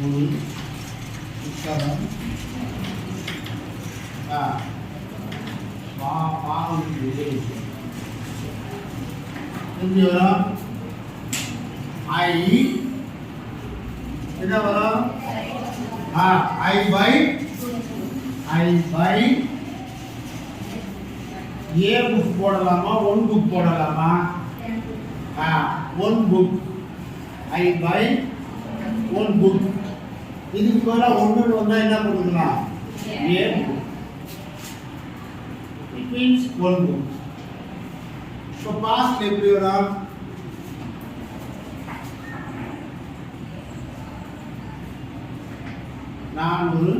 ஒரு புத்தகம் வாங்குகிறது. எப்படி வரும்? ஐ என்ன வரும்? ஐ பை ஏ புக் போடலாமா, ஒன் புக் போடலாமா? One book. I buy one book. இதுக்கு மேல ஒன்று வந்தா என்ன கொடுக்கலாம்? A book. It means one book. So past எப்படி வரும்? நான் ஒரு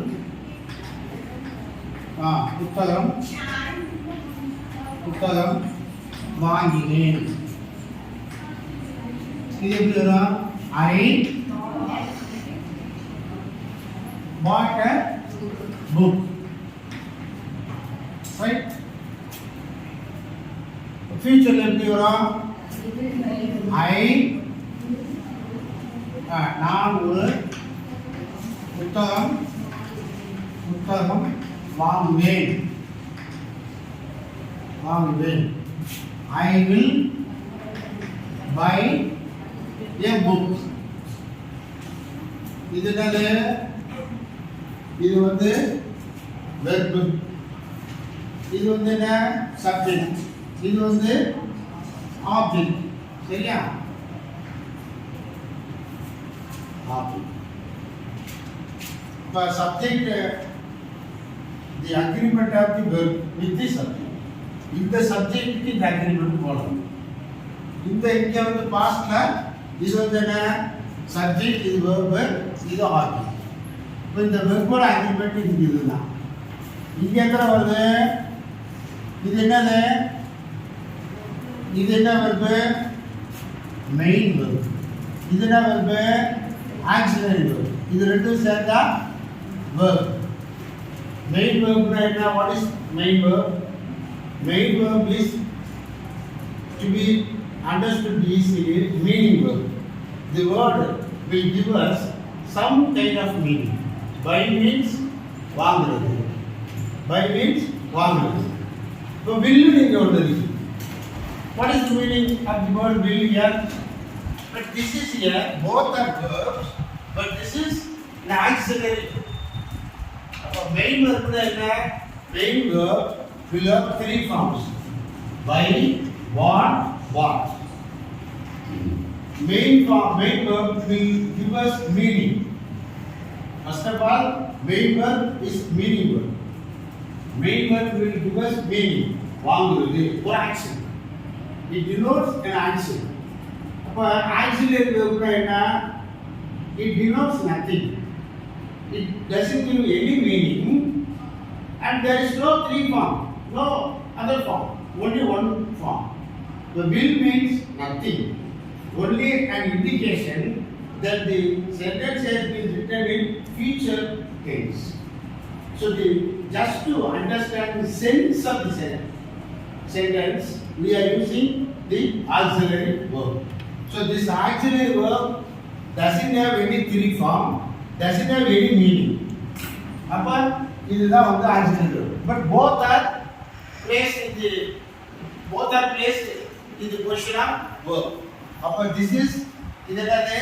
புத்தகம் வாங்கினேன். இது எப்படி வரும்? I bought a book. Right? Future எப்படி வரும்? நான் ஒரு புத்தகம் வாங்குவேன். I will buy a book. இது என்னது? இது வந்து verb. இது வந்து என்ன? சப்ஜெக்ட். இது வந்து ஆப்ஜெக்ட். சரியா? ஆப்ஜெக்ட். இப்ப subject the agreement of the verb with the subject. இந்த சப்ஜெக்ட்டுக்கு இந்த அக்ரிமெண்ட் போடணும். இந்த இங்க வந்து பாஸ்ட்ல இது வந்து என்ன? சப்ஜெக்ட், இது verb, இது ஆப்ஜெக்ட். இப்போ இந்த வெர்போட அக்ரிமெண்ட் இங்க இதுதான். இங்க எத்தனை வருது? இது என்னது? இது என்ன வெர்பு? Main verb. இது என்ன வெர்பு? Auxiliary verb. இது ரெண்டும் சேர்ந்தா வெர்ப். மெயின் வெர்ப்னா என்ன? What is main verb? Main verb is to be understood easily, meaning verb. The word will give us some kind of meaning. Buy means வாங்குறது. Buy means வாங்குறது. So will நீங்க ஒன்று. What is the meaning of the word will here? But this is here, both are verbs, but this is an auxiliary. அப்ப main verb என்ன? Main verb will have three forms: by, what. Main verb will give us meaning. First of all, main verb is meaning verb. Main verb will give us meaning. வாங்குறது ஒரு action. It denotes an action. அப்ப auxiliary verb என்ன? It denotes nothing. It doesn't give any meaning, and there is no three form. No other form, only one form. The will means nothing, only an indication that the sentence has been written in future tense. So just to understand the sense of the sentence, we are using the auxiliary verb. So this auxiliary verb doesn't have any three form, doesn't have any meaning. Apart, இதுதான் வந்து auxiliary verb, but both are placed in the position of verb. Appa this is idhadade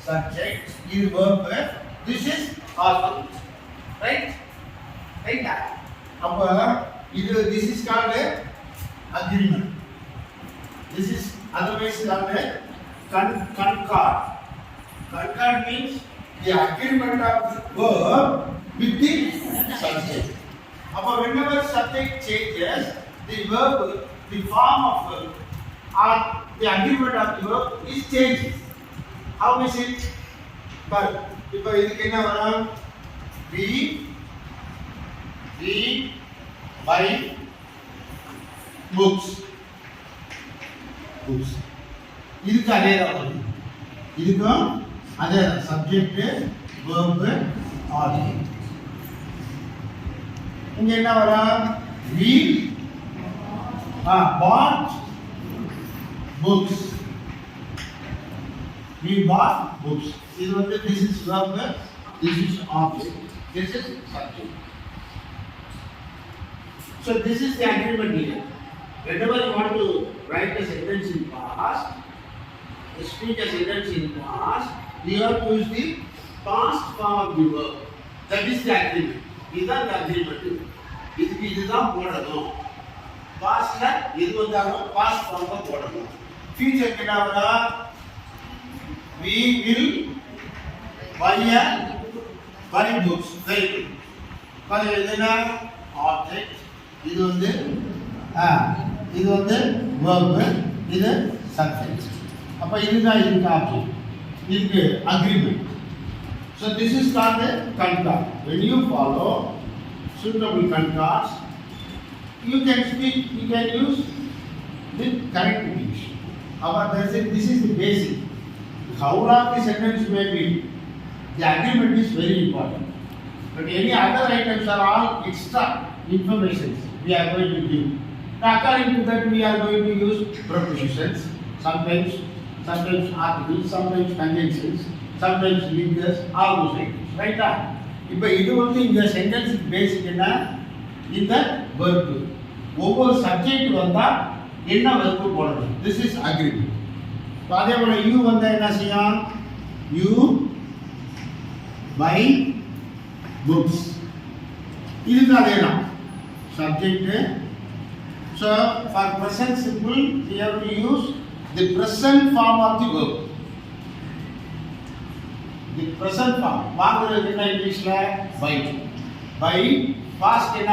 subject, is verb, this is object, right? Appa this is called agreement. This is otherwise called concord. Concord means the agreement of the verb with the subject. Whenever subject changes, the verb, the form of verb, or the agreement of the verb is changing. How is it? But if I can we buy books. இதுக்கு அதே தான் வருது. இதுக்கும் அதே தான். Subject, verb, object. இங்க என்ன வரும்? We bought books. We bought books. இது வந்து this is verb, this is object, this is subject. So this is the agreement here. Whenever you want to write a sentence in past, speak a sentence in past, you have to use the past form of the verb. That is the agreement. இதுதான் the agreement. இதுதான் போடணும். பாஸ்ட்ல எது வந்தாலும் past ஃபார்ம்ல போடணும். Future என்ன ஆகுதா? We will buy books. Very good. பாருங்க இது என்ன? Object. இது வந்து verb, இது subject. அப்ப இதுதான் இதுக்கு object. இதுக்கு agreement. So this is called a concord. When you follow suitable concords, you can speak, you can use with correct English. This is the basic. How long the sentence may be, the agreement is very important. But any other items are all extra information we are going to give. Now, according to that, we are going to use prepositions, sometimes articles, sometimes conjunctions, sometimes linkers, all those items. Right? இப்போ இது வந்து இந்த sentence பேசிக் என்ன? இந்த verb. ஒவ்வொரு subject வந்தா என்ன verb போடணும்? This is agreement. அதே போல you வந்தா என்ன செய்யும்? You buy books. இதுக்கு அதேதான் subject. So for present simple we have to use the present form of the verb. The present form. வாங்குறது என்ன இங்கிலீஷ்ல? Buy. Buy. Past என்ன?